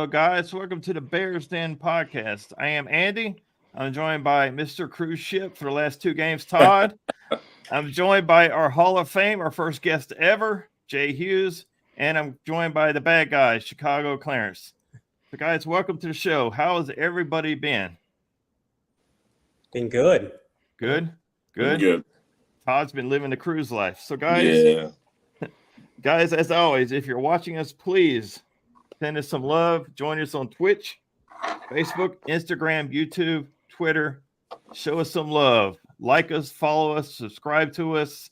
Hello, guys. Welcome to the Bears Den podcast. I am Andy. I'm joined by Mr. Cruise Ship for the last two games, Todd. I'm joined by our Hall of Fame, our first guest ever, Jay Hughes. And I'm joined by the bad guy, Chicago Clarence. So, guys, welcome to the show. How has everybody been? Been good. Good? Been good. Todd's been living the cruise life. So, guys, as always, if you're watching us, please send us some love. Join us on Twitch, Facebook, Instagram, YouTube, Twitter. Show us some love. Like us, follow us, subscribe to us.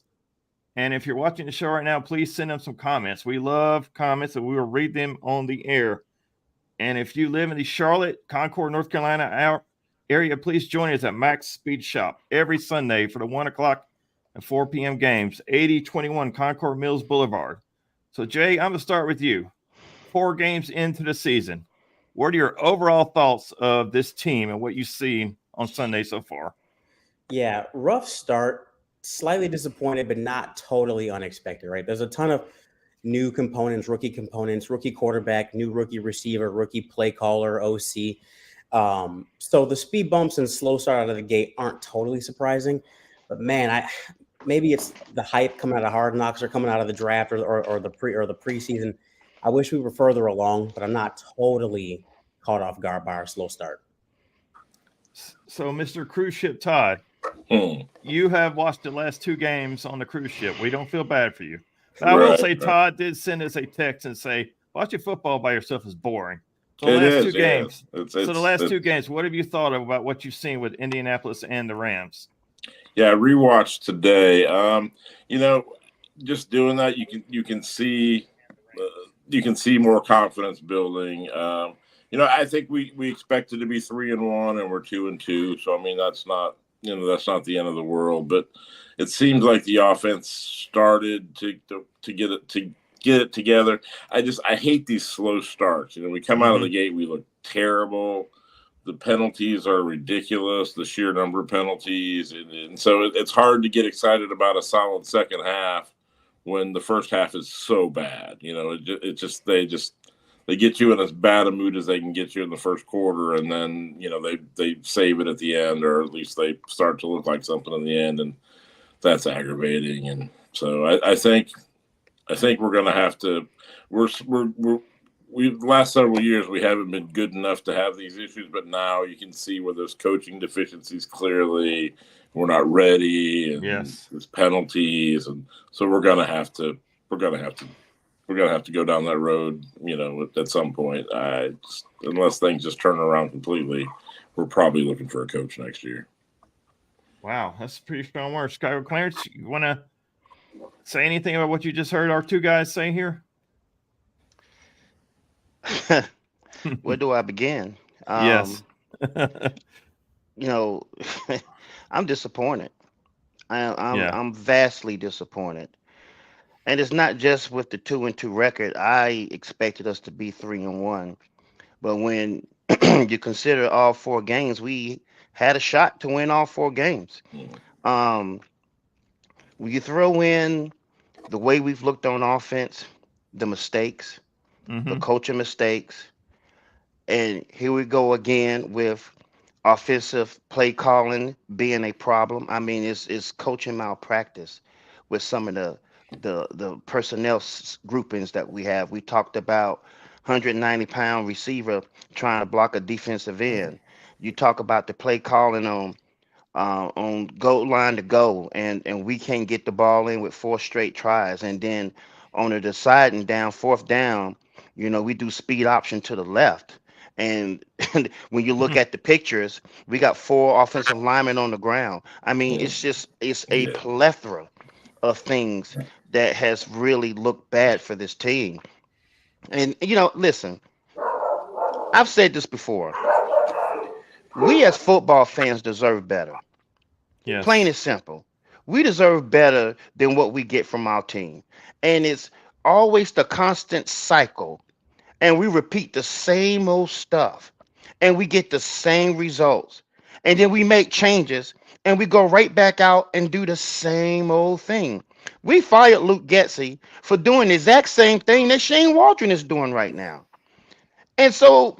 And if you're watching the show right now, please send them some comments. We love comments, and we will read them on the air. And if you live in the Charlotte, Concord, North Carolina area, please join us at Max Speed Shop every Sunday for the 1 o'clock and 4 p.m. games, 8021 Concord Mills Boulevard. So, Jay, I'm going to start with you. 4 games into the season, what are your overall thoughts of this team and what you've seen on Sunday so far? Yeah, rough start. Slightly disappointed, but not totally unexpected, right? There's a ton of new components, rookie quarterback, new rookie receiver, rookie play caller, OC. So the speed bumps and slow start out of the gate aren't totally surprising. But man, maybe it's the hype coming out of Hard Knocks or coming out of the draft or the preseason. I wish we were further along, but I'm not totally caught off guard by our slow start. So, Mr. Cruise Ship Todd, you have watched the last 2 games on the cruise ship. We don't feel bad for you. But I will say Todd did send us a text and say, watching football by yourself is boring. So the last 2 games. The last 2 games, what have you thought about what you've seen with Indianapolis and the Rams? Yeah, I rewatched today. Just doing that, you can see more confidence building. I think we expected to be 3-1 and we're 2-2. So I mean that's not the end of the world. But it seems like the offense started to get it together. I hate these slow starts. We come out of the gate, we look terrible. The penalties are ridiculous, the sheer number of penalties. And so it's hard to get excited about a solid second half when the first half is so bad. They get you in as bad a mood as they can get you in the first quarter. And then, they save it at the end, or at least they start to look like something in the end. And that's aggravating. And so I think we're going to have to, the last several years, we haven't been good enough to have these issues, but now you can see where there's coaching deficiencies clearly. We're not ready, and there's penalties, and so we're gonna have to go down that road, at some point. Unless things just turn around completely, we're probably looking for a coach next year. Wow, that's pretty strong words. Chicago Clarence, you want to say anything about what you just heard our 2 guys say here? Where do I begin? Yes. I'm disappointed. I'm vastly disappointed. And it's not just with the 2-2 record. I expected us to be 3-1. But when you consider all 4 games, we had a shot to win all 4 games. When you throw in the way we've looked on offense, the mistakes, the coaching mistakes, and here we go again with offensive play calling being a problem. I mean, it's coaching malpractice with some of the personnel groupings that we have. We talked about 190-pound receiver trying to block a defensive end. You talk about the play calling on goal line to go, and we can't get the ball in with 4 straight tries, and then on the deciding down 4th down, we do speed option to the left. And when you look at the pictures, we got 4 offensive linemen on the ground. I mean, it's a plethora of things that has really looked bad for this team. And, listen, I've said this before. We as football fans deserve better. Yes. Plain and simple. We deserve better than what we get from our team. And it's always the constant cycle. And we repeat the same old stuff. And we get the same results. And then we make changes. And we go right back out and do the same old thing. We fired Luke Getsy for doing the exact same thing that Shane Waldron is doing right now. And so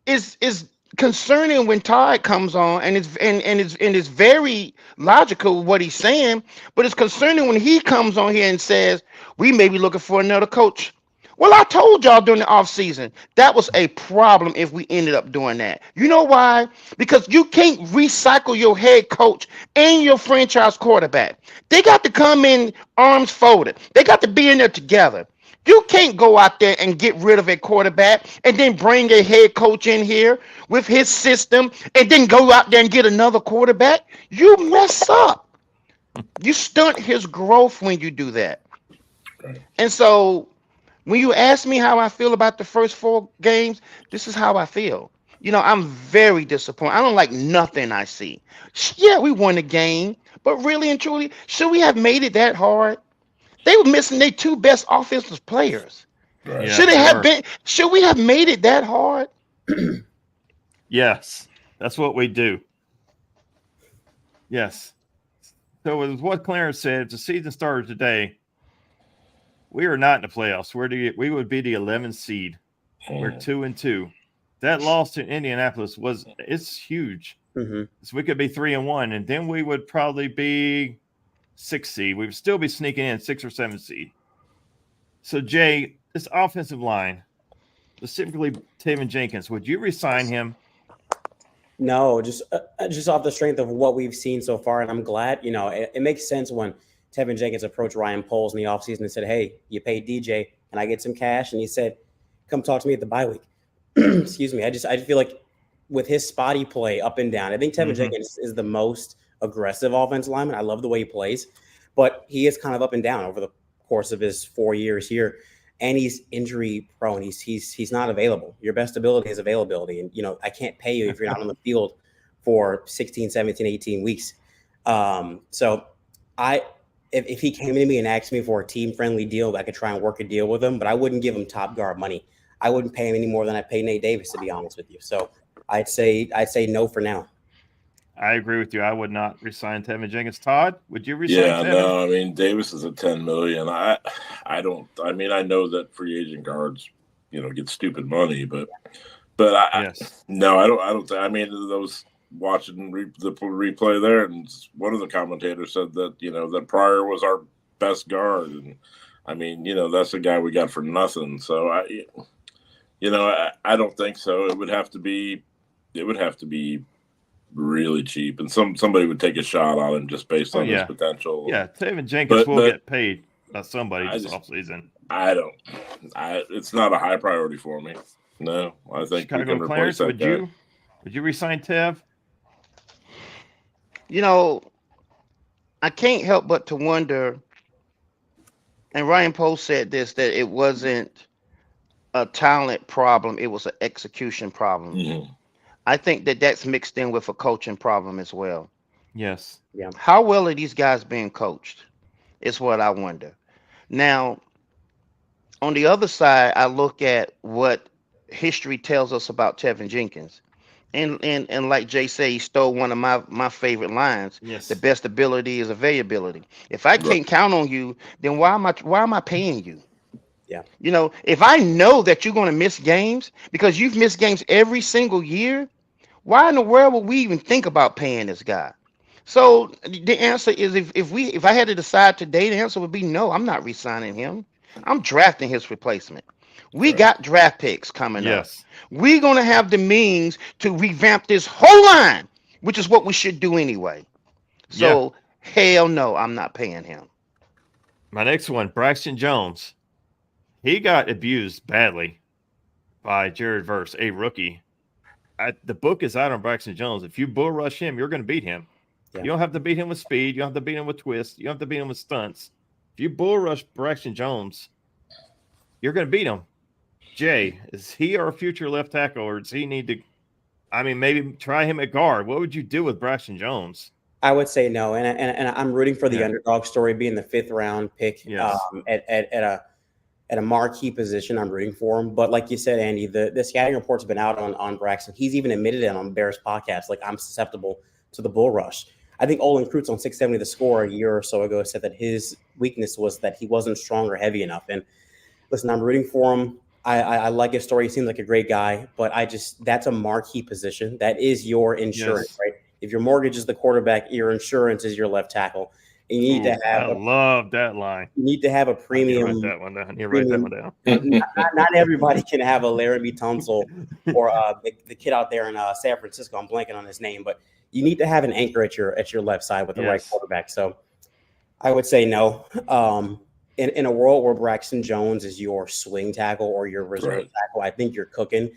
it's concerning when Todd comes on, and it's very logical what he's saying, but it's concerning when he comes on here and says we may be looking for another coach. Well, I told y'all during the offseason that was a problem if we ended up doing that. You know why? Because you can't recycle your head coach and your franchise quarterback. They got to come in arms folded. They got to be in there together. You can't go out there and get rid of a quarterback and then bring a head coach in here with his system and then go out there and get another quarterback. You mess up. You stunt his growth when you do that. And so when you ask me how I feel about the first 4 games, this is how I feel. I'm very disappointed. I don't like nothing I see. Yeah, we won the game, but really and truly, should we have made it that hard? They were missing their 2 best offensive players. Right. Yeah, should we have made it that hard? Yes, that's what we do. Yes. So with what Clarence said, if the season started today, we are not in the playoffs. We would be the 11th seed. We're 2-2. That loss to Indianapolis it's huge. Mm-hmm. So we could be 3-1, and then we would probably be 6th seed. We would still be sneaking in 6th or 7th seed. So Jay, this offensive line, specifically Tevin Jenkins, would you resign him? No, just off the strength of what we've seen so far, and I'm glad. It makes sense when Tevin Jenkins approached Ryan Poles in the offseason and said, "Hey, you paid DJ, and I get some cash," and he said, "Come talk to me at the bye week." Excuse me. I just feel like with his spotty play up and down, I think Tevin Jenkins is the most aggressive offensive lineman. I love the way he plays, but he is kind of up and down over the course of his 4 years here, and he's injury prone. He's not available. Your best ability is availability, and I can't pay you if you're not on the field for 16, 17, 18 weeks. So if he came to me and asked me for a team friendly deal, I could try and work a deal with him, but I wouldn't give him top guard money. I wouldn't pay him any more than I pay Nate Davis, to be honest with you. So I'd say no for now. I agree with you. I would not resign Tevin Jenkins. Todd, would you resign Tevin? No. I mean, Davis is at $10 million. I don't. I mean, I know that free agent guards, get stupid money, but yes. No, I don't. I mean, those watching the replay there, and one of the commentators said that that Pryor was our best guard, and I mean, that's a guy we got for nothing. So I don't think so. It would have to be really cheap, and somebody would take a shot on him just based on his potential. Yeah, Tevin Jenkins will get paid by somebody this offseason. It's not a high priority for me. No, I think we can replace that guy. Would you resign Tev? I can't help but to wonder, and Ryan Post said this, that it wasn't a talent problem, it was an execution problem. Mm-hmm. I think that's mixed in with a coaching problem as well. Yes. Yeah. How well are these guys being coached? Is what I wonder. Now, on the other side, I look at what history tells us about Tevin Jenkins. And like Jay said, he stole one of my favorite lines. Yes. The best ability is availability. If I can't count on you, then why am I paying you? Yeah. If I know that you're going to miss games because you've missed games every single year, why in the world would we even think about paying this guy? So the answer is if I had to decide today, the answer would be no, I'm not re-signing him. I'm drafting his replacement. We got draft picks coming up. We're going to have the means to revamp this whole line, which is what we should do anyway. So hell no, I'm not paying him. My next one, Braxton Jones. He got abused badly by Jared Verse, a rookie. The book is out on Braxton Jones. If you bull rush him, you're going to beat him. Yeah. You don't have to beat him with speed. You don't have to beat him with twists. You don't have to beat him with stunts. If you bull rush Braxton Jones, you're going to beat him. Jay, is he our future left tackle, or does he need to, maybe try him at guard? What would you do with Braxton Jones? I would say no, and I'm rooting for the underdog story, being the 5th round pick at a marquee position. I'm rooting for him. But like you said, Andy, the scouting report's been out on Braxton. He's even admitted it on Bears podcast, like, I'm susceptible to the bull rush. I think Olin Kreutz on 670 The Score a year or so ago said that his weakness was that he wasn't strong or heavy enough. And listen, I'm rooting for him. I like his story. He seems like a great guy, but that's a marquee position. That is your insurance, right? If your mortgage is the quarterback, your insurance is your left tackle. And you need to have. I love that line. You need to have a premium. I need to write that one down. Not everybody can have a Laramie Tunsil or the kid out there in San Francisco. I'm blanking on his name, but you need to have an anchor at your left side with the right quarterback. So I would say no. In a world where Braxton Jones is your swing tackle or your reserve tackle, I think you're cooking.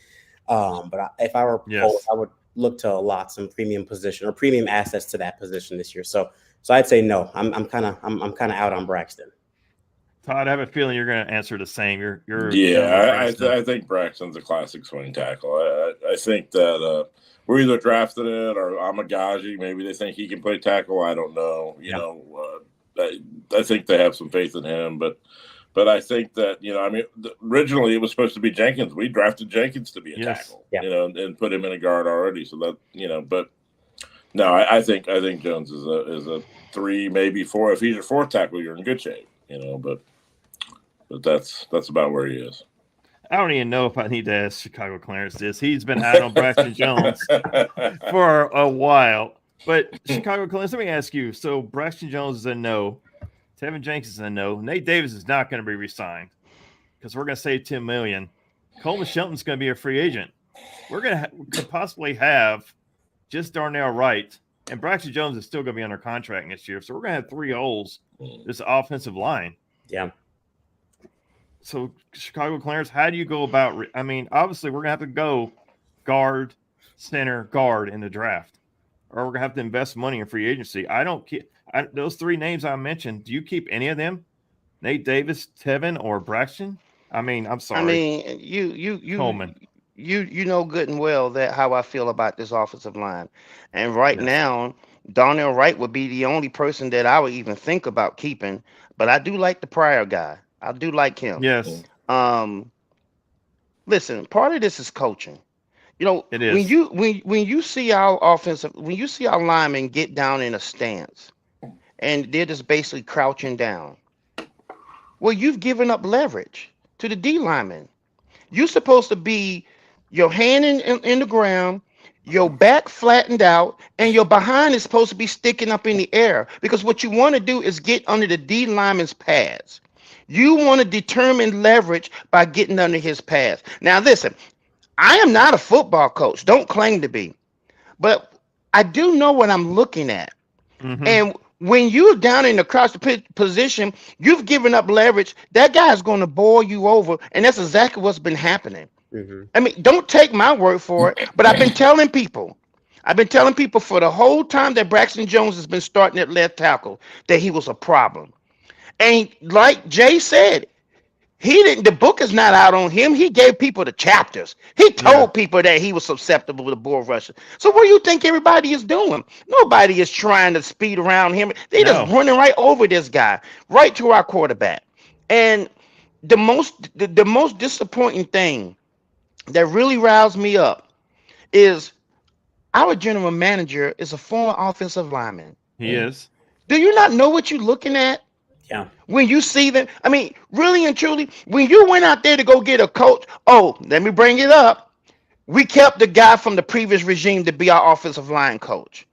But if I were Poles, I would look to allot some premium position or premium assets to that position this year. So I'd say no. I'm kind of out on Braxton. Todd, I have a feeling you're going to answer the same. I think Braxton's a classic swing tackle. I think that we're either drafting it or Amagaji. Maybe they think he can play tackle. I don't know. You know, I think they have some faith in him, but I think that, originally it was supposed to be Jenkins. We drafted Jenkins to be a tackle, and put him in a guard already. So that, but no, I think Jones is a 3, maybe 4. If he's your 4th tackle, you're in good shape, but that's about where he is. I don't even know if I need to ask Chicago Clarence this. He's been out on Braxton Jones for a while. But Chicago Clarence, let me ask you. So Braxton Jones is a no. Tevin Jenkins is a no. Nate Davis is not going to be re-signed because we're going to save $10 million. Coleman Shelton's going to be a free agent. We're going to possibly have just Darnell Wright, and Braxton Jones is still going to be under contract next year. So we're going to have 3 holes this offensive line. Yeah. So Chicago Clarence, how do you go about? Obviously we're going to have to go guard, center, guard in the draft. Or we're gonna have to invest money in free agency. I don't keep those 3 names I mentioned. Do you keep any of them? Nate Davis, Tevin, or Braxton? I'm sorry. You Coleman. You know good and well that how I feel about this offensive line, and now Darnell Wright would be the only person that I would even think about keeping. But I do like the prior guy. I do like him. Yes. Listen, part of this is coaching. It is. When you see our linemen get down in a stance and they're just basically crouching down, well, you've given up leverage to the D lineman. You're supposed to be your hand in the ground, your back flattened out, and your behind is supposed to be sticking up in the air, because what you want to do is get under the D lineman's pads. You want to determine leverage by getting under his pads. Now, listen. I am not a football coach. Don't claim to be. But I do know what I'm looking at. Mm-hmm. And when you're down in the crouch position, you've given up leverage. That guy is going to boil you over. And that's exactly what's been happening. Mm-hmm. Don't take my word for it. But I've been telling people for the whole time that Braxton Jones has been starting at left tackle that he was a problem. And like Jay said, the book is not out on him. He gave people the chapters. He told people that he was susceptible to bull rushing. So what do you think everybody is doing? Nobody is trying to speed around him. They just running right over this guy, right to our quarterback. And the most disappointing thing that really riles me up is our general manager is a former offensive lineman. He is. Do you not know what you're looking at? Yeah. When you see them, really and truly, when you went out there to go get a coach, let me bring it up. We kept the guy from the previous regime to be our offensive line coach.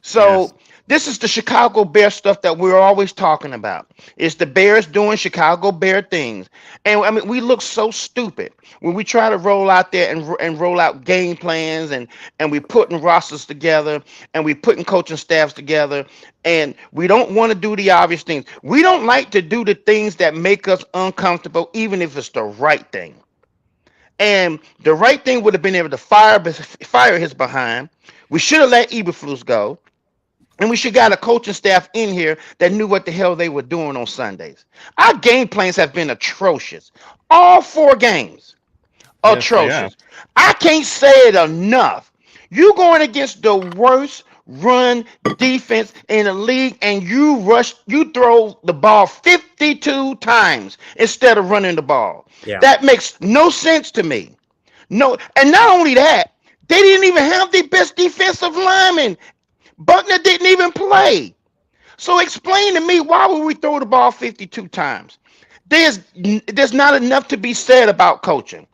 So this is the Chicago Bears stuff that we're always talking about. It's the Bears doing Chicago Bear things. And we look so stupid when we try to roll out there and roll out game plans and we putting rosters together and we putting coaching staffs together, and we don't want to do the obvious things. We don't like to do the things that make us uncomfortable, even if it's the right thing. And the right thing would have been able to fire his behind. We should have let Eberflus go. And we should got a coaching staff in here that knew what the hell they were doing on Sundays. Our game plans have been atrocious. All 4 games. Atrocious. I can't say it enough. You going against the worst run defense in the league, and you throw the ball 52 times instead of running the ball. Yeah. That makes no sense to me. No, and not only that, they didn't even have the best defensive lineman. Buckner didn't even play. So explain to me, why would we throw the ball 52 times? there's not enough to be said about coaching.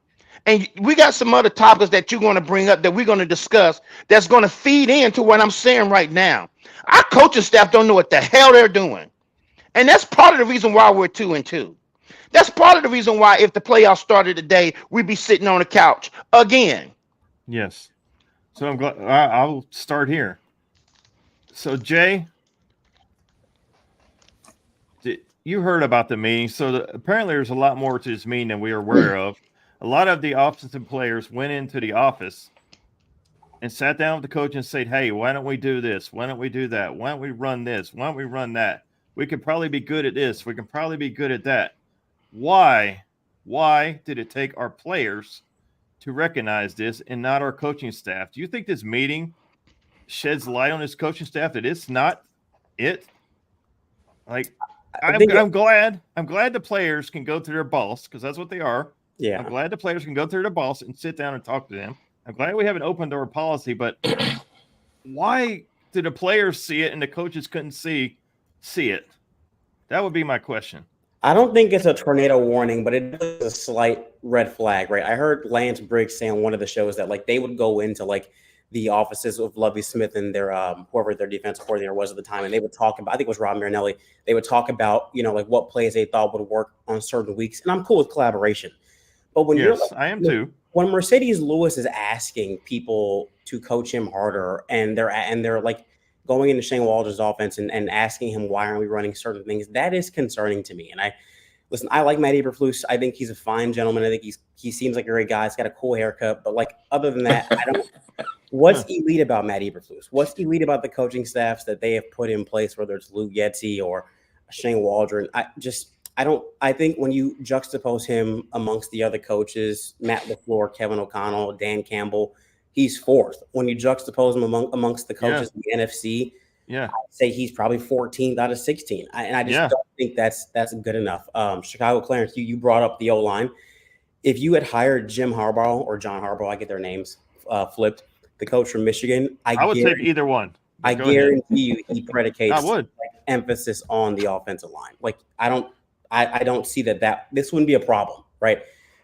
And we got some other topics that you're going to bring up that we're going to discuss that's going to feed into what I'm saying right now. Our coaching staff don't know what the hell they're doing. And that's part of the reason why we're 2-2. That's part of the reason why if the playoffs started today, we'd be sitting on the couch again. Yes. So I'm glad I'll start here. So Jay, you heard about the meeting. So apparently there's a lot more to this meeting than we are aware of. A lot of the offensive players went into the office and sat down with the coach and said, hey, why don't we do this? Why don't we do that? Why don't we run this? Why don't we run that? We could probably be good at this. We can probably be good at that. Why did it take our players to recognize this and not our coaching staff? Do you think this meeting sheds light on this coaching staff that it's not it? Like, I'm glad the players can go to their boss, because that's what they are. Yeah. I'm glad the players can go to their boss and sit down and talk to them. I'm glad we have an open door policy, but why did the players see it and the coaches couldn't see it? That would be my question. I don't think it's a tornado warning, but it is a slight red flag, right? I heard Lance Briggs say on one of the shows that like they would go into like the offices of Lovie Smith and their whoever their defensive coordinator was at the time, and they would talk about, I think it was Rob Marinelli. They would talk about, you know, like what plays they thought would work on certain weeks. And I'm cool with collaboration. But when you're like, I am too. When Mercedes Lewis is asking people to coach him harder, and they're like going into Shane Waldron's offense and asking him why aren't we running certain things, that is concerning to me. And I like Matt Eberflus. I think he's a fine gentleman. I think he seems like a great guy. He's got a cool haircut. But like other than that, I don't. What's elite about Matt Eberflus? What's elite about the coaching staffs that they have put in place, whether it's Luke Getsy or Shane Waldron? I think when you juxtapose him amongst the other coaches, Matt LaFleur, Kevin O'Connell, Dan Campbell, he's fourth. When you juxtapose him amongst the coaches in the NFC, I'd say he's probably 14th out of 16. I just don't think that's good enough. Chicago Clarence, you brought up the O-line. If you had hired Jim Harbaugh or John Harbaugh, I get their names flipped, the coach from Michigan, I would take either one. I guarantee you he predicates emphasis on the offensive line. Like I don't see that this wouldn't be a problem, right?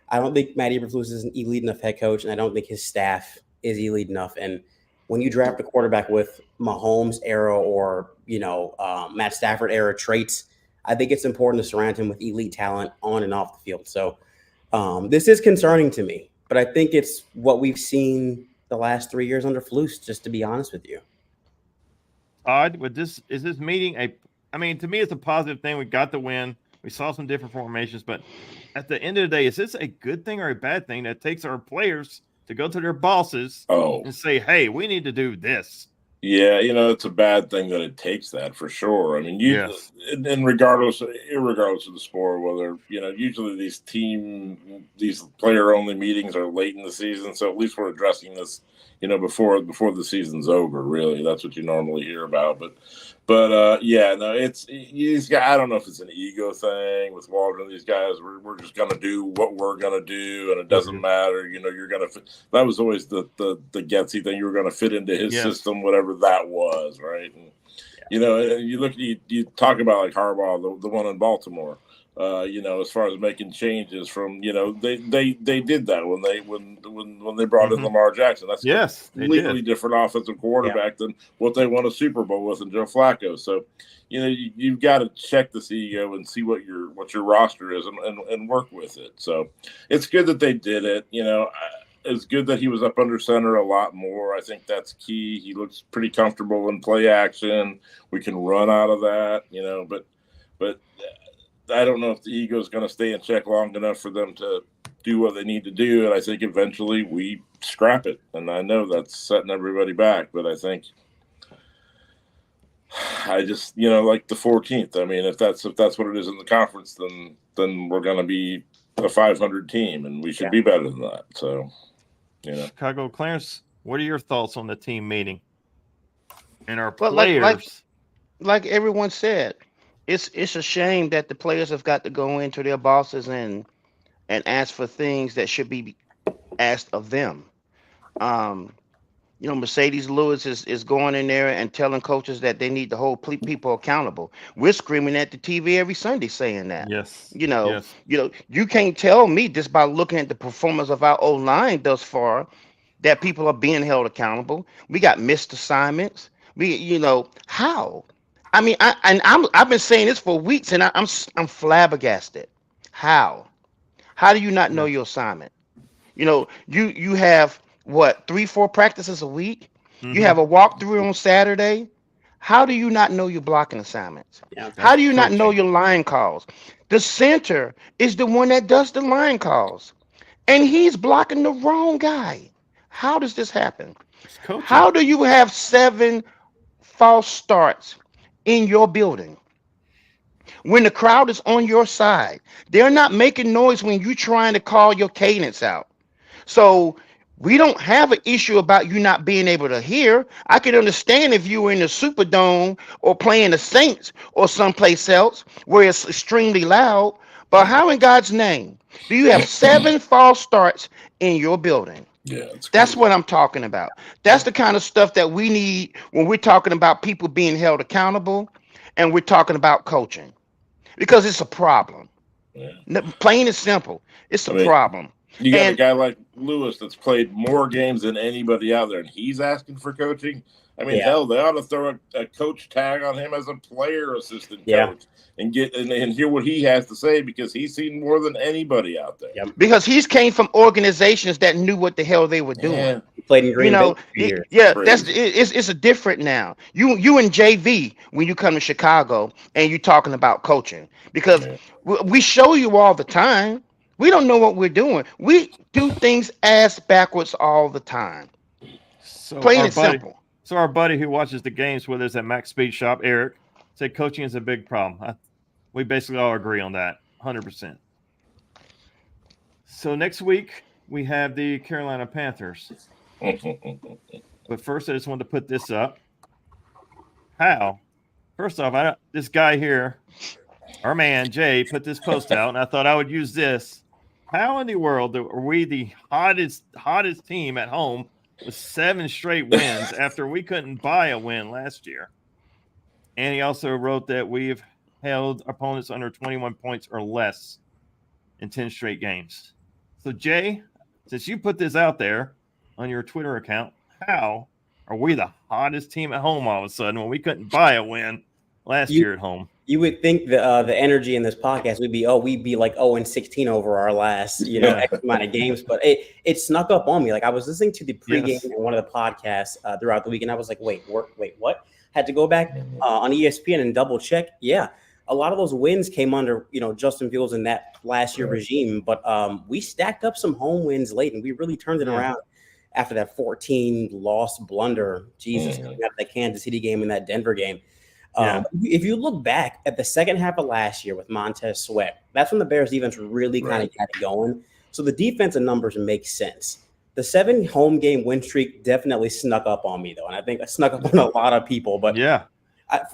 I don't think Matt Eberflus is an elite enough head coach, and I don't think his staff is elite enough. And when you draft a quarterback with Mahomes era or, Matt Stafford era traits, I think it's important to surround him with elite talent on and off the field. So this is concerning to me, but I think it's what we've seen the last 3 years under Flus, just to be honest with you. Odd, is this meeting to me, it's a positive thing. We got the win. We saw some different formations, but at the end of the day, is this a good thing or a bad thing that takes our players to go to their bosses and say, hey, we need to do this? Yeah, it's a bad thing that it takes that for sure. I mean, and irregardless of the sport, whether, usually these player-only meetings are late in the season, so at least we're addressing this, before the season's over, really. That's what you normally hear about. But it's these guys. I don't know if it's an ego thing with Waldron. These guys, we're just gonna do what we're gonna do, and it doesn't matter. You're gonna fit. That was always the Getsy thing. You were gonna fit into his system, whatever that was, right? And you talk about like Harbaugh, the one in Baltimore. As far as making changes from, they did that when they brought in Lamar Jackson. That's a completely different offensive quarterback than what they won a Super Bowl with in Joe Flacco. So, you've got to check this ego and see what your roster is and work with it. So it's good that they did it. It's good that he was up under center a lot more. I think that's key. He looks pretty comfortable in play action. We can run out of that, but I don't know if the ego is going to stay in check long enough for them to do what they need to do. And I think eventually we scrap it. And I know that's setting everybody back, but I think I just, like the 14th. I mean, if that's what it is in the conference, then we're going to be a 500 team and we should be better than that. So, Chicago Clarence, what are your thoughts on the team meeting and our players? Like everyone said, it's a shame that the players have got to go into their bosses and ask for things that should be asked of them. Mercedes Lewis is going in there and telling coaches that they need to hold people accountable. We're screaming at the TV every Sunday saying that. Yes. You can't tell me just by looking at the performance of our O-line thus far that people are being held accountable. We got missed assignments. How? I mean, I've been saying this for weeks, and I'm flabbergasted. How? How do you not know your assignment? You have what, 3-4 practices a week? Mm-hmm. You have a walkthrough on Saturday. How do you not know your blocking assignments? How do you not know your line calls? The center is the one that does the line calls, and he's blocking the wrong guy. How does this happen? How do you have 7 false starts in your building when the crowd is on your side? They're not making noise when you're trying to call your cadence out. So we don't have an issue about you not being able to hear. I could understand if you were in the Superdome or playing the Saints or someplace else where it's extremely loud. But how in God's name do you have 7 false starts in your building? Yeah, that's what I'm talking about. That's the kind of stuff that we need when we're talking about people being held accountable and we're talking about coaching, because it's a problem. Plain and simple, it's a problem. You got a guy like Lewis that's played more games than anybody out there, and he's asking for coaching. I mean, hell, they ought to throw a coach tag on him as a player assistant coach and hear what he has to say, because he's seen more than anybody out there. Yep. Because he's came from organizations that knew what the hell they were doing. Yeah. He played in Green Bay. It's a different now. You and JV when you come to Chicago and you're talking about coaching, because we show you all the time. We don't know what we're doing. We do things ass backwards all the time. Plain and simple. So our buddy who watches the games with us at Max Speed Shop, Eric, said coaching is a big problem. We basically all agree on that, 100%. So next week we have the Carolina Panthers. But first, I just wanted to put this up. First off, this guy here, our man Jay, put this post out, and I thought I would use this. How in the world are we the hottest team at home with 7 straight wins after we couldn't buy a win last year? And he also wrote that we've held opponents under 21 points or less in 10 straight games. So, Jay, since you put this out there on your Twitter account, how are we the hottest team at home all of a sudden when we couldn't buy a win last year at home? You would think the energy in this podcast would be, we'd be like 0-16 over our last, X amount of games. But it snuck up on me. Like, I was listening to the pregame in one of the podcasts throughout the week, and I was like, wait, what? Had to go back on ESPN and double check. Yeah, a lot of those wins came under, Justin Fields in that last year regime. But we stacked up some home wins late, and we really turned it around after that 14-loss blunder. Jesus, coming out of that Kansas City game and that Denver game. If you look back at the second half of last year with Montez Sweat, that's when the Bears defense really kind of got it going. So the defensive numbers make sense. The 7 home game win streak definitely snuck up on me, though, and I think it snuck up on a lot of people. But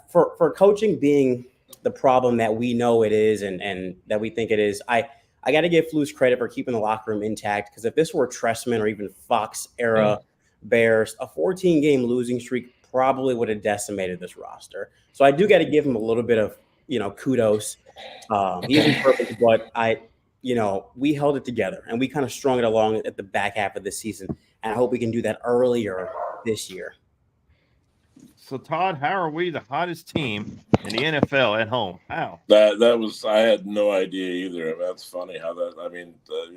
for coaching being the problem that we know it is and that we think it is, I got to give Flus credit for keeping the locker room intact, because if this were Trestman or even Fox era Bears, a 14-game losing streak probably would have decimated this roster. So I do got to give him a little bit of, kudos. He isn't perfect, but we held it together and we kind of strung it along at the back half of the season. And I hope we can do that earlier this year. So Todd, how are we the hottest team in the NFL at home? How? That was, I had no idea either. That's funny how that,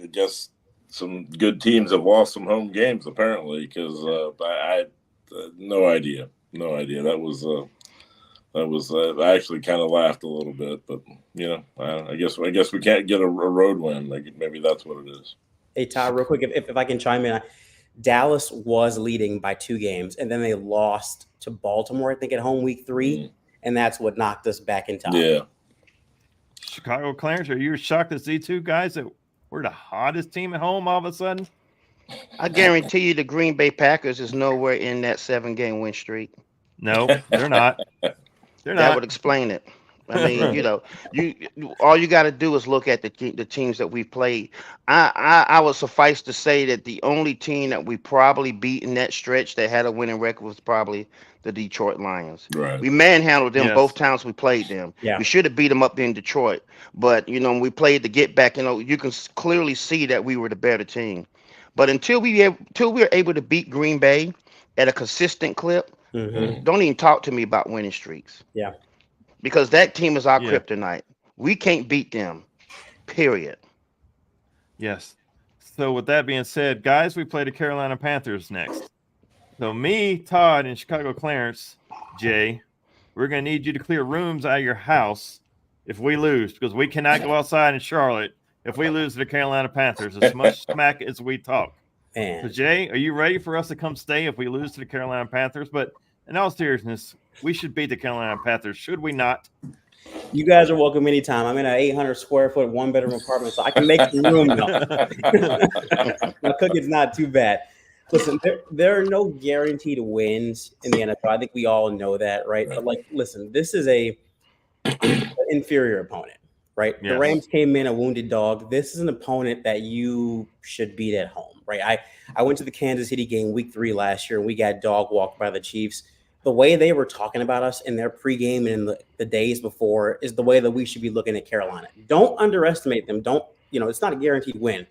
I guess some good teams have lost some home games apparently, because I no idea. That was I actually kind of laughed a little bit, but I guess we can't get a road win. Maybe that's what it is. Hey Todd, real quick, if I can chime in, Dallas was leading by 2 games, and then they lost to Baltimore, I think, at home week 3, and that's what knocked us back in time. Yeah. Chicago Clarence, are you shocked to see 2 guys that we're the hottest team at home all of a sudden? I guarantee you the Green Bay Packers is nowhere in that 7-game win streak. No, they're not. They're not. That would explain it. I mean, you all you got to do is look at the teams that we've played. I would suffice to say that the only team that we probably beat in that stretch that had a winning record was probably the Detroit Lions. Right. We manhandled them Yes. both times we played them. Yeah. We should have beat them up in Detroit, but when we played the get back, you can clearly see that we were the better team. But until we were able to beat Green Bay at a consistent clip, don't even talk to me about winning streaks. Yeah. Because that team is our Yeah. kryptonite. We can't beat them. Period. Yes. So with that being said, guys, we play the Carolina Panthers next. So me, Todd, and Chicago Clarence, Jay, we're going to need you to clear rooms out of your house if we lose, because we cannot go outside in Charlotte if we lose to the Carolina Panthers, as much smack as we talk. Man. So Jay, are you ready for us to come stay if we lose to the Carolina Panthers? But in all seriousness, we should beat the Carolina Panthers, should we not? You guys are welcome anytime. I'm in an 800 square foot, 1-bedroom apartment, so I can make some room though. My cooking's not too bad. Listen, there are no guaranteed wins in the NFL. I think we all know that, right? But listen, this is an inferior opponent, right? Yes. The Rams came in a wounded dog. This is an opponent that you should beat at home, right? I went to the Kansas City game week 3 last year, and we got dog walked by the Chiefs. The way they were talking about us in their pregame and in the days before is the way that we should be looking at Carolina. Don't underestimate them. It's not a guaranteed win,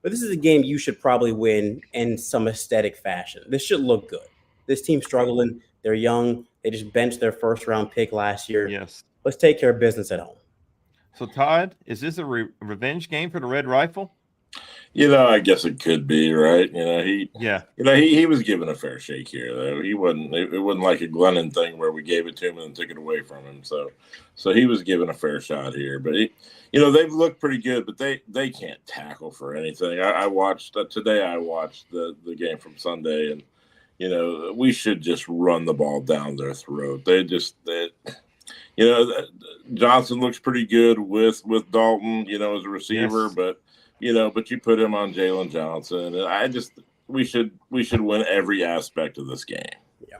but this is a game you should probably win in some aesthetic fashion. This should look good. This team's struggling. They're young. They just benched their first-round pick last year. Yes. Let's take care of business at home. So Todd, is this a revenge game for the Red Rifle? I guess it could be, right? He was given a fair shake here, though. He wasn't. It wasn't like a Glennon thing where we gave it to him and then took it away from him. So he was given a fair shot here. But they've looked pretty good, but they can't tackle for anything. I watched today. I watched the game from Sunday, and we should just run the ball down their throat. Johnson looks pretty good with Dalton, as a receiver, Yes. but you put him on Jalen Johnson, and we should win every aspect of this game. Yeah.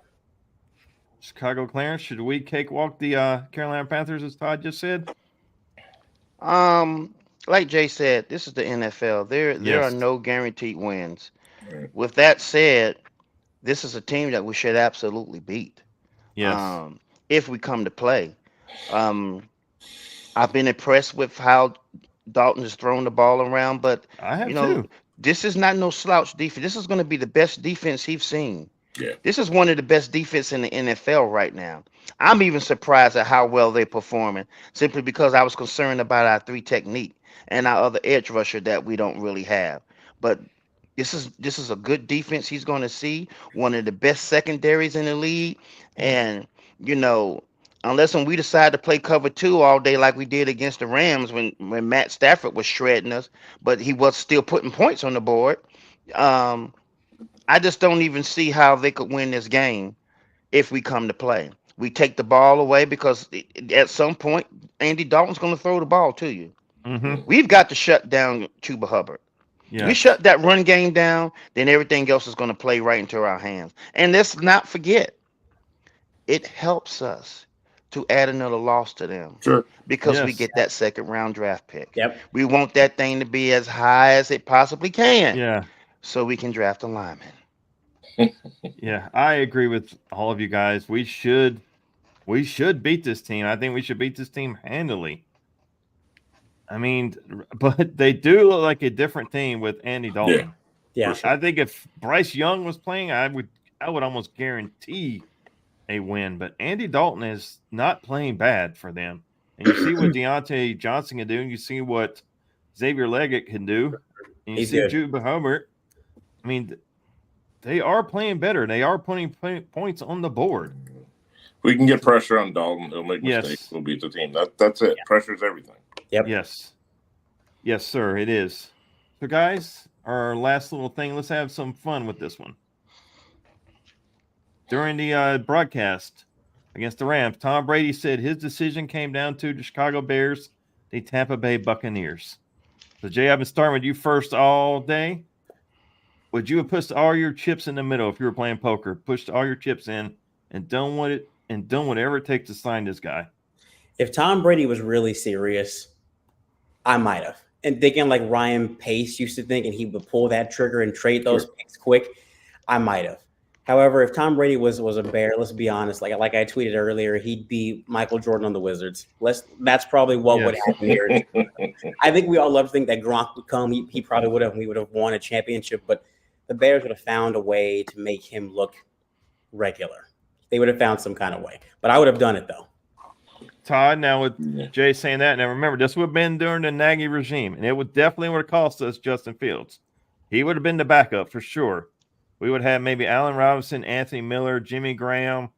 Chicago Clarence, should we cakewalk the Carolina Panthers, as Todd just said? Like Jay said, this is the NFL. There Yes. are no guaranteed wins. Right. With that said, this is a team that we should absolutely beat. Yes. If we come to play. I've been impressed with how Dalton has thrown the ball around, but I have too. this is not no slouch defense. This is going to be the best defense he's seen. Yeah. This is one of the best defense in the NFL right now. I'm even surprised at how well they're performing, simply because I was concerned about our 3 technique and our other edge rusher that we don't really have. But this is a good defense he's going to see, one of the best secondaries in the league, and unless when we decide to play cover 2 all day like we did against the Rams when Matt Stafford was shredding us, but he was still putting points on the board. I just don't even see how they could win this game if we come to play. We take the ball away because at some point, Andy Dalton's going to throw the ball to you. Mm-hmm. We've got to shut down Chuba Hubbard. Yeah. We shut that run game down, then everything else is going to play right into our hands. And let's not forget, it helps us to add another loss to them. Sure. Because we Yes. get that 2nd-round draft pick. Yep. We want that thing to be as high as it possibly can, Yeah. so we can draft a lineman. Yeah. I agree with all of you guys. We should beat this team. I think we should beat this team handily. I mean, but they do look like a different team with Andy Dalton. Yeah. I think if Bryce Young was playing, I would almost guarantee a win. But Andy Dalton is not playing bad for them. And you see what Deontay Johnson can do, and you see what Xavier Leggett can do, and you He's see good. Chuba Hubbard. I mean, they are playing better. They are putting points on the board. We can get pressure on Dalton. He'll make Yes. mistakes. We'll beat the team. That's it. Pressure's everything. Yep. Yes. Yes, sir, it is. So, guys, our last little thing, let's have some fun with this one. During the broadcast against the Rams, Tom Brady said his decision came down to the Chicago Bears, the Tampa Bay Buccaneers. So, Jay, I've been starting with you first all day. Would you have pushed all your chips in the middle if you were playing poker? Pushed all your chips in and done whatever it takes to sign this guy. If Tom Brady was really serious, I might have. And thinking like Ryan Pace used to think, and he would pull that trigger and trade those picks quick, I might have. However, if Tom Brady was a Bear, let's be honest, like I tweeted earlier, he'd be Michael Jordan on the Wizards. That's probably what would happen here. I think we all love to think that Gronk would come. He probably would have, and we would have won a championship, but the Bears would have found a way to make him look regular. They would have found some kind of way. But I would have done it, though. Todd, now with Jay saying that, now remember, this would have been during the Nagy regime, and it would definitely would have cost us Justin Fields. He would have been the backup for sure. We would have maybe Allen Robinson, Anthony Miller, Jimmy Graham.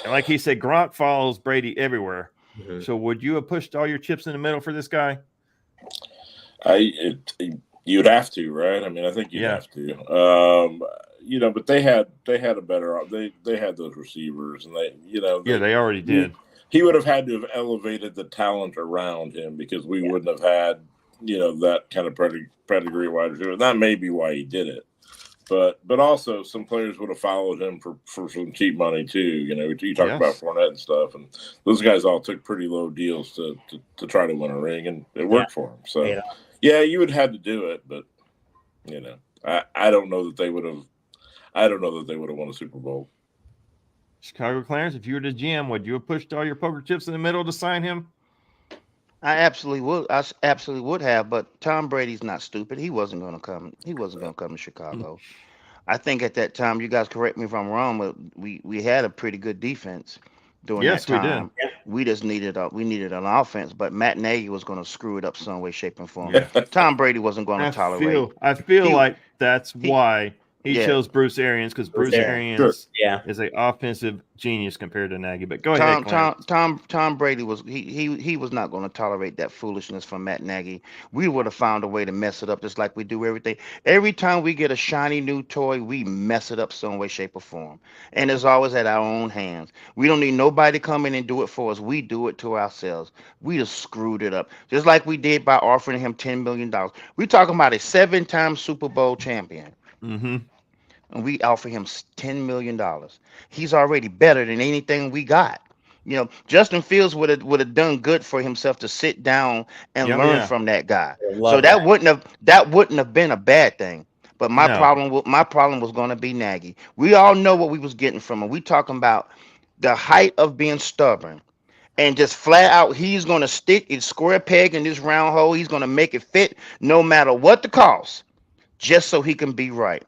And like he said, Gronk follows Brady everywhere. Mm-hmm. So would you have pushed all your chips in the middle for this guy? You'd have to, right? I mean, I think you'd have to. But they had a better. They had those receivers, and they already did. He would have had to have elevated the talent around him because we wouldn't have had, that kind of pedigree wide receiver. That may be why he did it. But also some players would have followed him for some cheap money too. You talk about Fournette and stuff, and those guys all took pretty low deals to try to win a ring, and it worked for them. So you would have had to do it, but I don't know that they would have. I don't know that they would have won a Super Bowl. Chicago Clarence, if you were the GM, would you have pushed all your poker chips in the middle to sign him? I absolutely would. I absolutely would have, but Tom Brady's not stupid. He wasn't going to come. He wasn't going to come to Chicago. I think at that time, you guys correct me if I'm wrong, but we had a pretty good defense during that time. We did. We just needed an offense, but Matt Nagy was going to screw it up some way, shape, and form. Tom Brady wasn't going to tolerate. I feel like that's why he chose Bruce Arians, because Bruce Arians is an offensive genius compared to Nagy. But go ahead, Tom Brady was he was not going to tolerate that foolishness from Matt Nagy. We would have found a way to mess it up, just like we do everything. Every time we get a shiny new toy, we mess it up some way, shape, or form. And it's always at our own hands. We don't need nobody to come in and do it for us. We do it to ourselves. We just screwed it up, just like we did by offering him $10 million. We're talking about a 7-time Super Bowl champion. Mm-hmm. And we offer him $10 million. He's already better than anything we got. Justin Fields would have done good for himself to sit down and learn from that guy. So that wouldn't have been a bad thing. But my problem was going to be Nagy. We all know what we was getting from him. We talking about the height of being stubborn and just flat out. He's going to stick a square peg in this round hole. He's going to make it fit no matter what the cost, just so he can be right.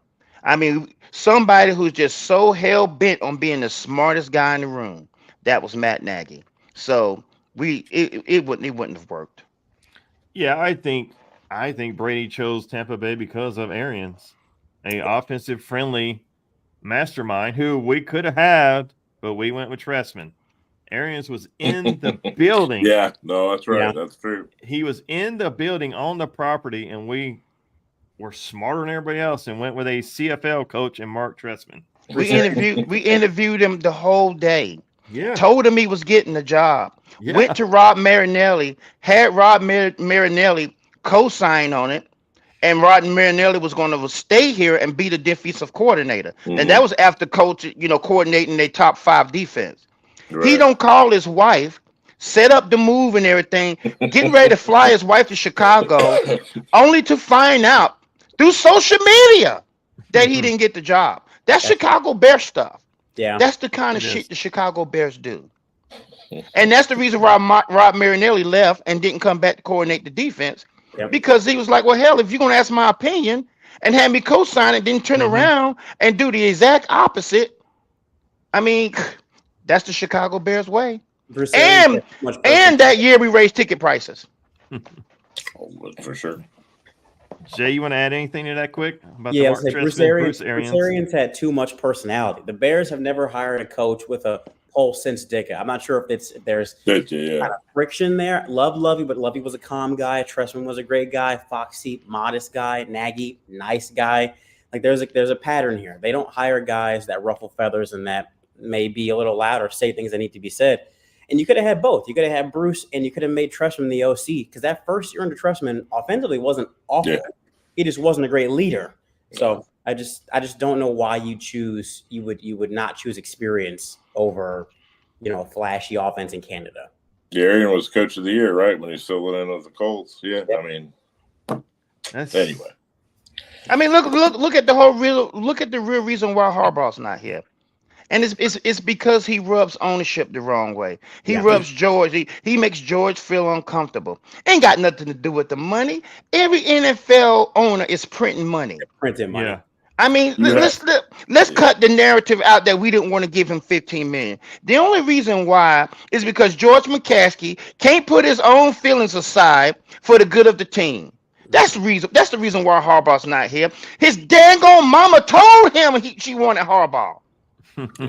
I mean, somebody who's just so hell bent on being the smartest guy in the room. That was Matt Nagy. So it wouldn't have worked. Yeah, I think Brady chose Tampa Bay because of Arians, a offensive friendly mastermind who we could have had, but we went with Trestman. Arians was in the building. Yeah, no, that's right. Yeah. That's true. He was in the building on the property, and we were smarter than everybody else and went with a CFL coach and Mark Trestman. We interviewed him the whole day. Yeah. Told him he was getting the job. Yeah. Went to Rob Marinelli, had Rob Marinelli co-sign on it, and Rod Marinelli was going to stay here and be the defensive coordinator. Mm-hmm. And that was after coach, coordinating their top 5 defense. Right. He don't call his wife, set up the move and everything, getting ready to fly his wife to Chicago, only to find out through social media that he didn't get the job. That's Chicago Bears stuff. Yeah, that's the kind of shit the Chicago Bears do. And that's the reason why Rob Marinelli left and didn't come back to coordinate the defense, because he was like, well, hell, if you're going to ask my opinion and have me co-sign it, then turn around and do the exact opposite. I mean, that's the Chicago Bears way. And that year we raised ticket prices. For sure. Jay, you want to add anything to that quick? About Bruce Arians had too much personality. The Bears have never hired a coach with a pulse since Ditka. I'm not sure if there's kind of friction there. Love Lovey, but Lovey was a calm guy. Trestman was a great guy. Foxy, modest guy. Nagy, nice guy. Like there's a pattern here. They don't hire guys that ruffle feathers and that may be a little loud or say things that need to be said. And you could have had both. You could have had Bruce, and you could have made Trestman the OC, because that first year under Trestman offensively wasn't awful. Yeah. He just wasn't a great leader. So I just don't know why you would not choose experience over, flashy offense in Canada. Arian was coach of the year, right? When he's still in with the Colts. Yeah, Yep. I mean, That's, anyway. I mean, look at the real reason why Harbaugh's not here. And it's because he rubs ownership the wrong way. He rubs George. He makes George feel uncomfortable. Ain't got nothing to do with the money. Every NFL owner is printing money. Printing money. Yeah. I mean, let's cut the narrative out that we didn't want to give him $15 million. The only reason why is because George McCaskey can't put his own feelings aside for the good of the team. That's the reason. That's the reason why Harbaugh's not here. His daggone mama told him she wanted Harbaugh,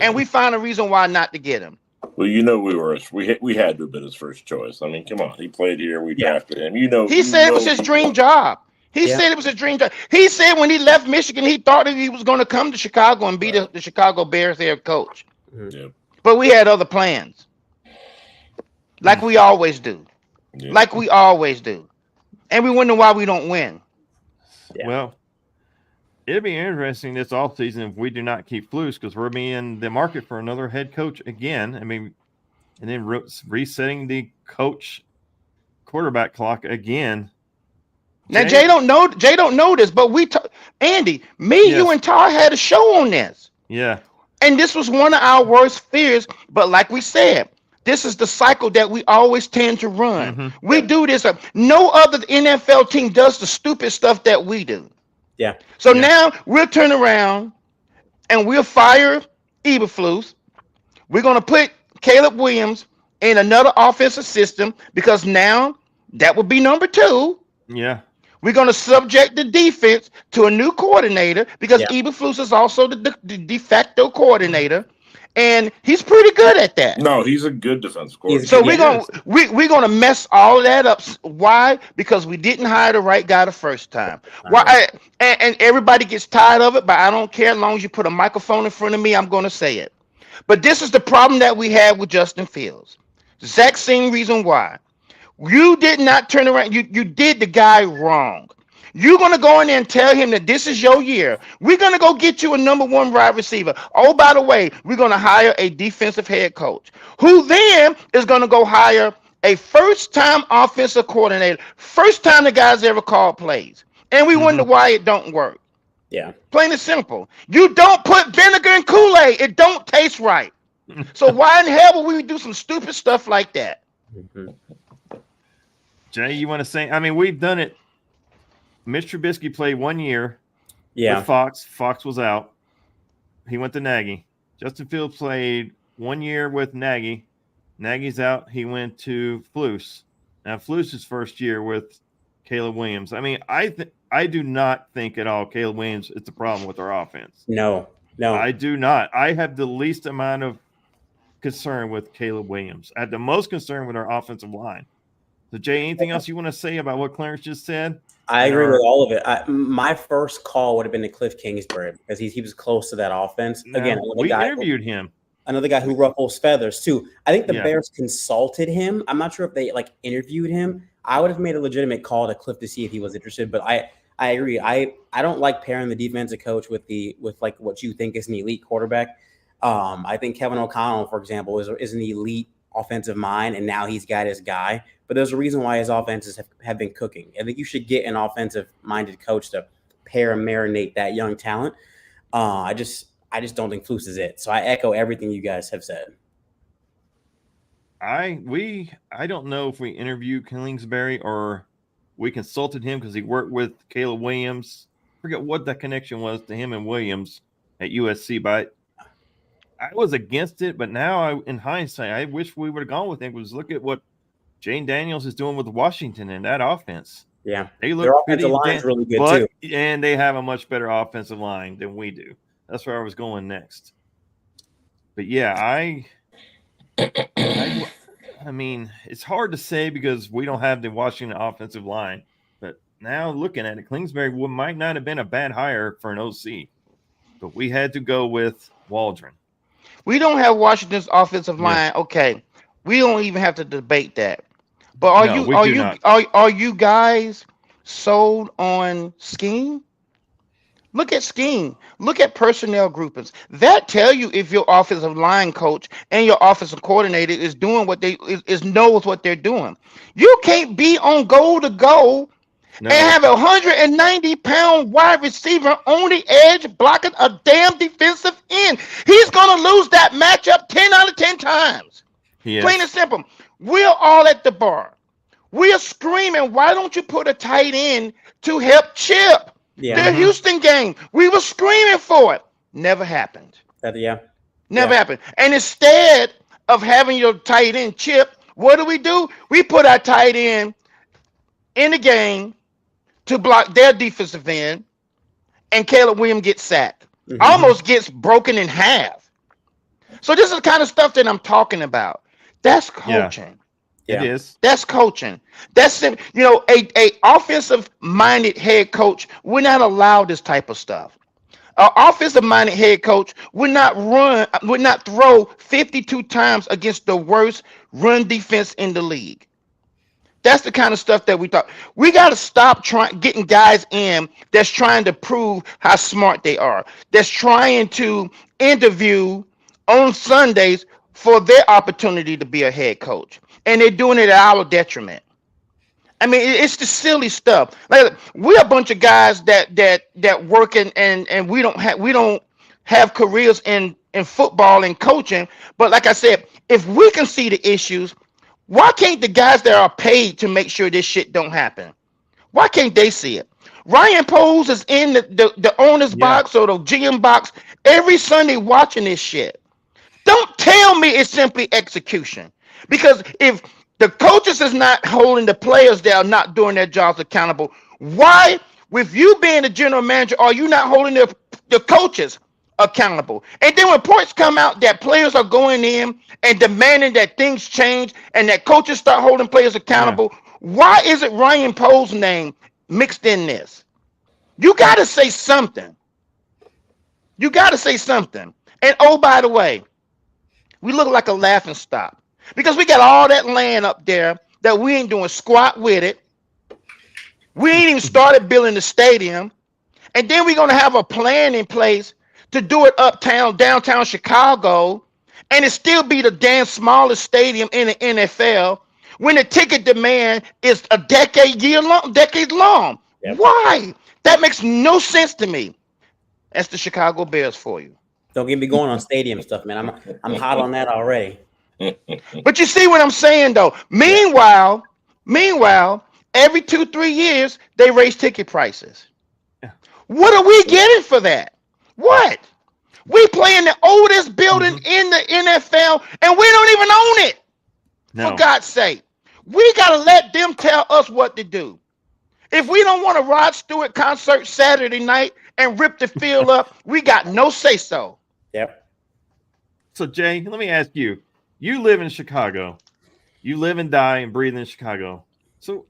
and we found a reason why not to get him. Well, we had to have been his first choice. I mean, come on, he played here. We drafted him. He said it was his dream job. He said it was a dream job. He said when he left Michigan, he thought that he was going to come to Chicago and be the Chicago Bears head coach. Yeah. But we had other plans, like we always do. Yeah. Like we always do. And we wonder why we don't win. Yeah. Well, it'd be interesting this offseason if we do not keep Flus, because we're being the market for another head coach again. I mean, and then resetting the quarterback clock again. Now Jay don't know this, but Andy, you and Tar had a show on this. Yeah. And this was one of our worst fears. But like we said, this is the cycle that we always tend to run. Mm-hmm. We do this. No other NFL team does the stupid stuff that we do. Yeah. So now we'll turn around and we'll fire Eberflus. We're going to put Caleb Williams in another offensive system because now that would be number 2. Yeah. We're going to subject the defense to a new coordinator because Eberflus is also the de facto coordinator, and he's pretty good at that. No, he's a good defensive coordinator. So we're gonna mess all that up. Why? Because we didn't hire the right guy the first time. Why? And everybody gets tired of it, but I don't care. As long as you put a microphone in front of me, I'm going to say it. But this is the problem that we had with Justin Fields. Exact same reason why. You did not turn around. You did the guy wrong. You're going to go in there and tell him that this is your year. We're going to go get you a number 1 wide receiver. Oh, by the way, we're going to hire a defensive head coach who then is going to go hire a first-time offensive coordinator, first time the guy's ever called plays. And we wonder why it don't work. Yeah. Plain and simple. You don't put vinegar in Kool-Aid. It don't taste right. So why in hell would we do some stupid stuff like that? Mm-hmm. Jay, you want to say? I mean, we've done it. Mitch Trubisky played 1 year with Fox. Fox was out. He went to Nagy. Justin Fields played 1 year with Nagy. Nagy's out. He went to Flus. Now, Flus's first year with Caleb Williams. I mean, I do not think at all Caleb Williams is the problem with our offense. No. I do not. I have the least amount of concern with Caleb Williams. I had the most concern with our offensive line. So, Jay, anything else you want to say about what Clarence just said? I agree with all of it. My first call would have been to Cliff Kingsbury because he was close to that offense. Again, we interviewed him. Another guy who ruffles feathers too. I think the Bears consulted him. I'm not sure if they interviewed him. I would have made a legitimate call to Cliff to see if he was interested. But I agree. I don't like pairing the defensive coach with what you think is an elite quarterback. I think Kevin O'Connell, for example, is an elite offensive mind, and now he's got his guy. But there's a reason why his offenses have been cooking. I think you should get an offensive-minded coach to pair and marinate that young talent. I just don't think Flus is it. So I echo everything you guys have said. I don't know if we interviewed Kingsbury or we consulted him because he worked with Caleb Williams. I forget what that connection was to him and Williams at USC, but I was against it. But now, in hindsight, I wish we would have gone with him. Because look at what Jane Daniels is doing with Washington in that offense. Yeah, their offensive line is really good too, and they have a much better offensive line than we do. That's where I was going next. But yeah, I mean, it's hard to say because we don't have the Washington offensive line. But now looking at it, Kingsbury might not have been a bad hire for an OC, but we had to go with Waldron. We don't have Washington's offensive line. Okay, we don't even have to debate that. But are you guys sold on scheme? Look at scheme. Look at personnel groupings. That tell you if your offensive line coach and your offensive coordinator is doing what they knows what they're doing. You can't be on goal to goal and have a 190-pound wide receiver on the edge blocking a damn defensive end. He's gonna lose that matchup 10 out of 10 times. Plain and simple. We're all at the bar. We are screaming, why don't you put a tight end to help Chip? The Houston game, we were screaming for it. Never happened. Never happened. And instead of having your tight end Chip, what do? We put our tight end in the game to block their defensive end, and Caleb Williams gets sacked. Almost gets broken in half. So this is the kind of stuff that I'm talking about. That's coaching. It is. That's coaching. That's, a offensive minded head coach would not allow this type of stuff. An offensive minded head coach would not throw 52 times against the worst run defense in the league. That's the kind of stuff that we thought. We got to stop getting guys in that's trying to prove how smart they are. That's trying to interview on Sundays for their opportunity to be a head coach. And they're doing it at our detriment. I mean, it's the silly stuff. Like, we're a bunch of guys that work and we don't have careers in football and coaching. But like I said, if we can see the issues, why can't the guys that are paid to make sure this shit don't happen? Why can't they see it? Ryan Poles is in the owner's box or the GM box every Sunday watching this shit. Don't tell me it's simply execution. Because if the coaches is not holding the players that are not doing their jobs accountable, why, with you being the general manager, are you not holding the coaches accountable? And then when reports come out that players are going in and demanding that things change and that coaches start holding players accountable, why isn't Ryan Poles' name mixed in this? You got to say something. You got to say something. And oh, by the way, we look like a laughing stock. Because we got all that land up there that we ain't doing squat with it. We ain't even started building the stadium. And then we're going to have a plan in place to do it downtown Chicago. And it still be the damn smallest stadium in the NFL when the ticket demand is a decade long. Yep. Why? That makes no sense to me. That's the Chicago Bears for you. Don't get me going on stadium stuff, man. I'm hot on that already. But you see what I'm saying, though. Meanwhile, every 2-3 years they raise ticket prices. What are we getting for that? What? We play in the oldest building in the NFL, and we don't even own it. No. For God's sake, we gotta let them tell us what to do. If we don't want a Rod Stewart concert Saturday night and rip the field up, we got no say so. Yep. So Jay, let me ask you. You live in Chicago. You live and die and breathe in Chicago. So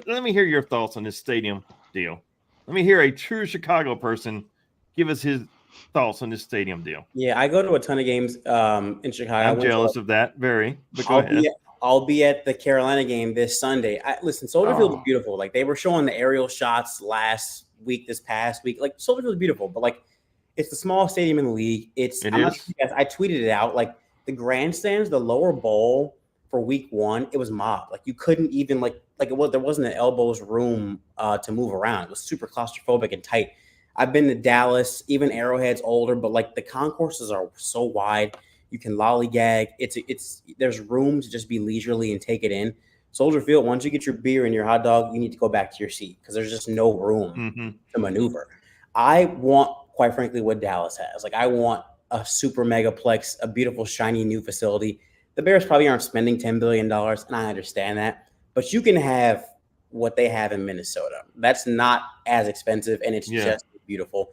let me hear your thoughts on this stadium deal. Let me hear a true Chicago person give us his thoughts on this stadium deal. Yeah, I go to a ton of games in Chicago. I'm jealous of that, very. But go ahead. I'll be at the Carolina game this Sunday. Listen, Soldier Field is beautiful. Like, they were showing the aerial shots this past week. Like, Soldier Field is beautiful, but like, it's the smallest stadium in the league. I tweeted it out. Like, the grandstands, the lower bowl for week 1, it was mobbed. Like, you couldn't even there wasn't an elbows room to move around. It was super claustrophobic and tight. I've been to Dallas, even Arrowhead's older, but like, the concourses are so wide, you can lollygag. There's room to just be leisurely and take it in. Soldier Field, once you get your beer and your hot dog, you need to go back to your seat because there's just no room to maneuver. I want, quite frankly, what Dallas has. Like, I want a super megaplex, a beautiful, shiny new facility. The Bears probably aren't spending $10 billion, and I understand that. But you can have what they have in Minnesota. That's not as expensive, and it's just beautiful.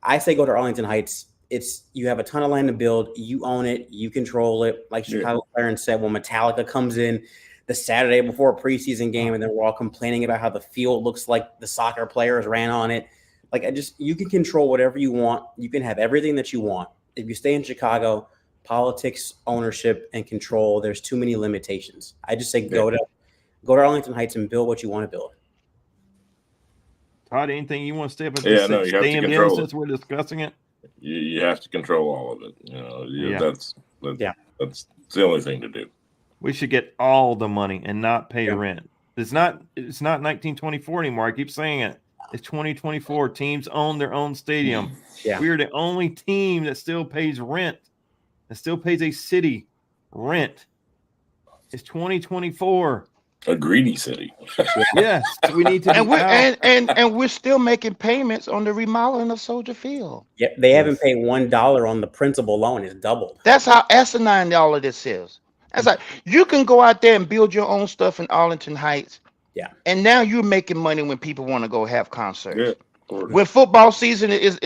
I say go to Arlington Heights. You have a ton of land to build. You own it. You control it. Like Chicago Clarence said, when Metallica comes in the Saturday before a preseason game, and then we're all complaining about how the field looks like the soccer players ran on it. Like, you can control whatever you want. You can have everything that you want. If you stay in Chicago, politics, ownership, and control, there's too many limitations. I just say go to Arlington Heights and build what you want to build. Todd, anything you want to say about Yeah, this no, you have to stadium deal control it. since we're discussing it? You have to control all of it. You know, Yeah. that's the only thing to do. We should get all the money and not pay Yeah. rent. It's not 1924 anymore. I keep saying it. It's 2024. Teams own their own stadium. Yeah. We're the only team that still pays rent, that still pays a city rent. It's 2024. A greedy city. Yes, we need to. And be we're out. and we're still making payments on the remodeling of Soldier Field. Yeah, they haven't paid $1 on the principal loan. It's doubled. That's how asinine all of this is. That's like you can go out there and build your own stuff in Arlington Heights. Yeah. And now you're making money when people want to go have concerts. Yeah. When football season is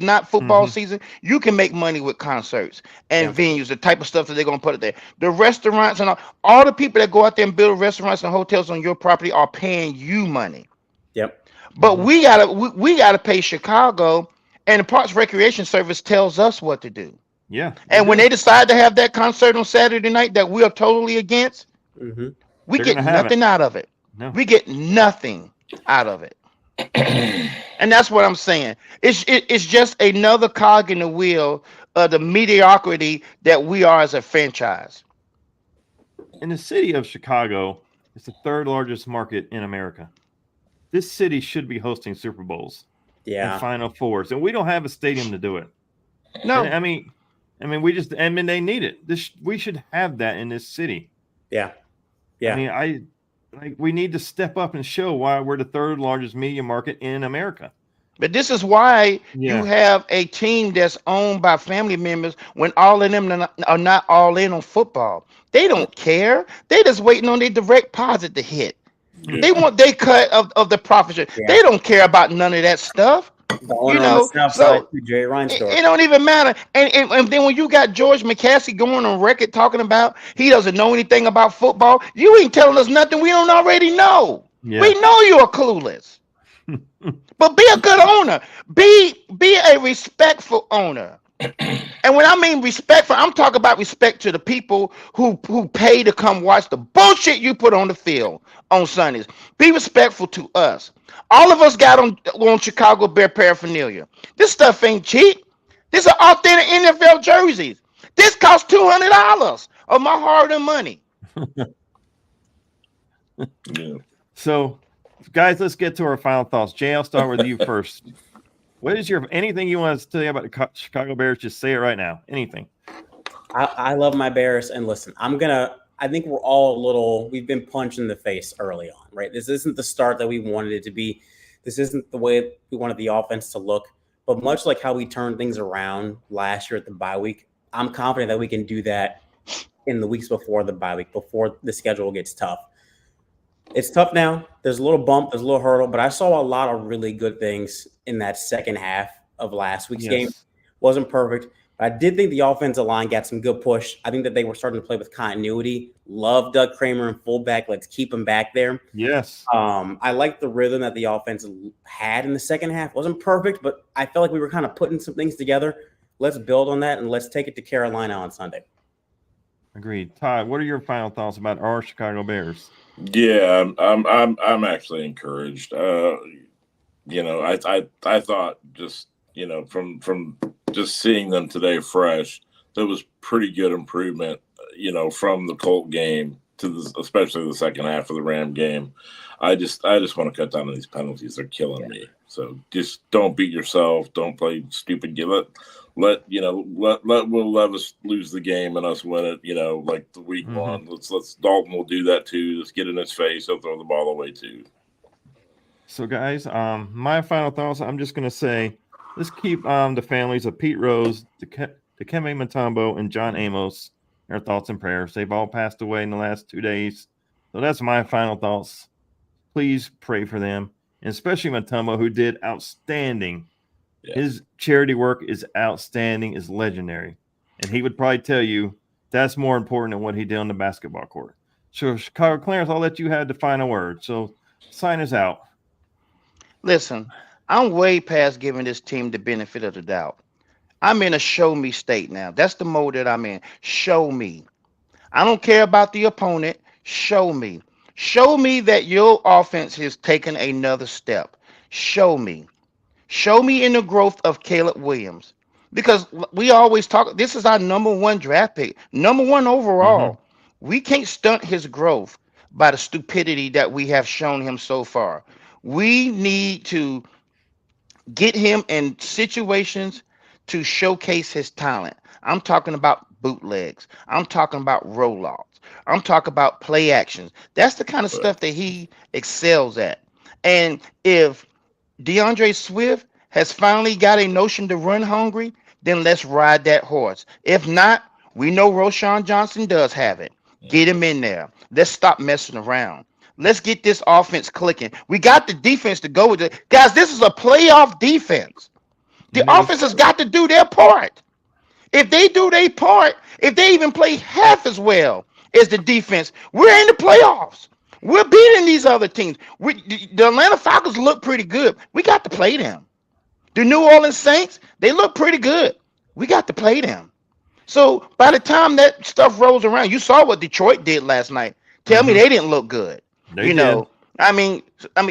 not football Mhm. season, you can make money with concerts and venues, the type of stuff that they're gonna put it there. The restaurants and all the people that go out there and build restaurants and hotels on your property are paying you money. Yep. But we gotta pay Chicago, and the Parks Recreation Service tells us what to do. Yeah. And when they decide to have that concert on Saturday night that we are totally against, Mm-hmm. we They're get gonna have nothing out of it. No. We get nothing out of it. And that's what I'm saying. It's just another cog in the wheel of the mediocrity that we are as a franchise. In the city of Chicago, it's the third largest market in America. This city should be hosting Super Bowls Yeah. and Final Fours, and we don't have a stadium to do it. No, And I mean, they need it. We should have that in this city. Yeah. Yeah. I mean, we need to step up and show why we're the third largest media market in America. but this is why Yeah. you have a team that's owned by family members when all of them are not all in on football. They don't care. They just waiting on their direct deposit to hit. Yeah. They want their cut of the profit share. Yeah. They don't care about none of that stuff. The owner know, on the south so side, Jerry Reinsdorf. It don't even matter. And then when you got George McCaskey going on record talking about he doesn't know anything about football, you ain't telling us nothing we don't already know. Yeah. We know you're clueless. But be a good owner. Be a respectful owner. And when I mean respectful, I'm talking about respect to the people who pay to come watch the bullshit you put on the field on Sundays. Be respectful to us. All of us got on Chicago Bear paraphernalia. This stuff ain't cheap. This is authentic NFL jerseys. This costs $200 of my hard-earned money. Yeah. So, guys, let's get to our final thoughts. Jay, I'll start with you first. What is anything you want to tell you about the Chicago Bears? Just say it right now. Anything. I love my Bears, and listen, I think we're all we've been punched in the face early on, right? This isn't the start that we wanted it to be. This isn't the way we wanted the offense to look. But much like how we turned things around last year at the bye week, I'm confident that we can do that in the weeks before the bye week, before the schedule gets tough. It's tough now. There's a little bump, there's a little hurdle, but I saw a lot of really good things in that second half of last week's game. Wasn't perfect. I did think the offensive line got some good push. I think that they were starting to play with continuity. Love Doug Kramer and fullback. Let's keep him back there. Yes. I like the rhythm that the offense had in the second half. Wasn't perfect, but I felt like we were kind of putting some things together. Let's build on that and let's take it to Carolina on Sunday. Agreed. Todd, what are your final thoughts about our Chicago Bears? Yeah, I'm actually encouraged. I thought just from just seeing them today fresh, that was pretty good improvement. From the Colt game to especially the second half of the Ram game. I just want to cut down on these penalties. They're killing me. So just don't beat yourself. Don't play stupid. Let Will Levis lose the game and us win it. Like the week one. Let's Dalton will do that too. Let's get in his face. He'll throw the ball away too. So guys, my final thoughts. I'm just gonna say, let's keep the families of Pete Rose, Dikembe Mutombo, and John Amos in our thoughts and prayers. They've all passed away in the last 2 days. So that's my final thoughts. Please pray for them, and especially Mutombo, who did outstanding. Yeah. His charity work is outstanding, is legendary. And he would probably tell you that's more important than what he did on the basketball court. So, Chicago Clarence, I'll let you have the final word. So, sign us out. Listen, I'm way past giving this team the benefit of the doubt. I'm in a show me state now. That's the mode that I'm in. Show me. I don't care about the opponent. Show me. Show me that your offense has taken another step. Show me. Show me in the growth of Caleb Williams. Because we always talk, this is our #1 draft pick, #1 overall. We can't stunt his growth by the stupidity that we have shown him so far. We need to get him in situations to showcase his talent. I'm talking about bootlegs. I'm talking about rollouts. I'm talking about play actions. That's the kind of stuff that he excels at. And if DeAndre Swift has finally got a notion to run hungry, then let's ride that horse. If not, we know Roschon Johnson does have it. Get him in there. Let's stop messing around. Let's get this offense clicking. We got the defense to go with it. Guys, this is a playoff defense. The offense has got to do their part. If they do their part, if they even play half as well as the defense, we're in the playoffs. We're beating these other teams. The Atlanta Falcons look pretty good. We got to play them. The New Orleans Saints, they look pretty good. We got to play them. So by the time that stuff rolls around, you saw what Detroit did last night. Tell me they didn't look good. They did. I mean,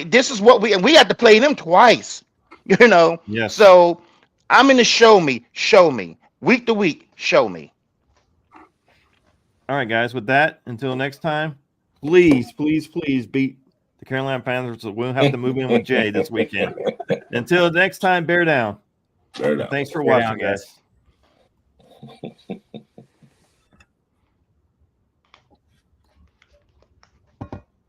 this is what we had to play them twice. Yes. So I'm in the show me, week to week, show me. All right, guys. With that, until next time, please beat the Carolina Panthers. So we'll have to move in with Jay this weekend. Until next time, bear down. Bear down. Thanks for Bear watching, down, guys.